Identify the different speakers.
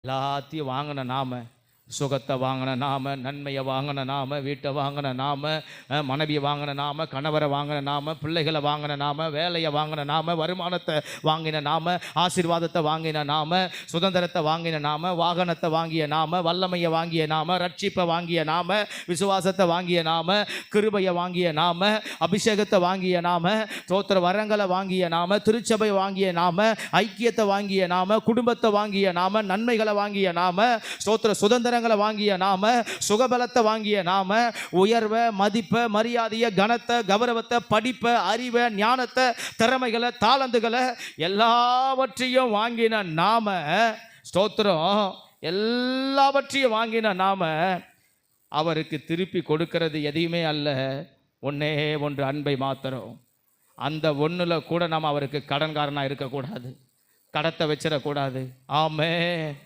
Speaker 1: எல்லாத்தையும் வாங்கின நாம, சுகத்தை வாங்கின நாம, நன்மையை வாங்கின நாம, வீட்டை வாங்கின நாம, மனைவியை வாங்கின நாம, கணவரை வாங்கின நாம, பிள்ளைகளை வாங்கின நாம, வேலையை வாங்கின நாம, வருமானத்தை வாங்கின நாம, ஆசீர்வாதத்தை வாங்கின நாம, சுதந்திரத்தை வாங்கின நாம, வாகனத்தை வாங்கிய நாம, வல்லமையை வாங்கிய நாம, ரட்சிப்பை வாங்கிய நாம, விசுவாசத்தை வாங்கிய நாம, கிருபையை வாங்கிய நாம, அபிஷேகத்தை வாங்கிய நாம, ஸ்தோத்திர வரங்களை வாங்கிய நாம, திருச்சபை வாங்கிய நாம, ஐக்கியத்தை வாங்கிய நாம, குடும்பத்தை வாங்கிய நாம, நன்மைகளை வாங்கிய நாம, ஸ்தோத்திர சுதந்திர வாங்கிய நாம, சுகபலத்தை வாங்கிய நாம, உயர்வை, மதிப்பை, மரியாதையை, கனத்தை, கௌரவத்தை, படிப்பை, அறிவை, ஞானத்தை, திறமைகளை, தாளந்துகளை எல்லாவற்றையும் வாங்கின நாம, ஸ்தோத்திரம், எல்லாவற்றையும் வாங்கின நாம அவருக்கு திருப்பி கொடுக்கிறது எதையுமே அல்ல, ஒன்னே ஒன்று, அன்பை மாத்திரம். அந்த ஒண்ணுல கூட நாம் அவருக்கு கடன்காரனா இருக்கக்கூடாது, கடத்தை வச்சிடக்கூடாது. ஆமென்.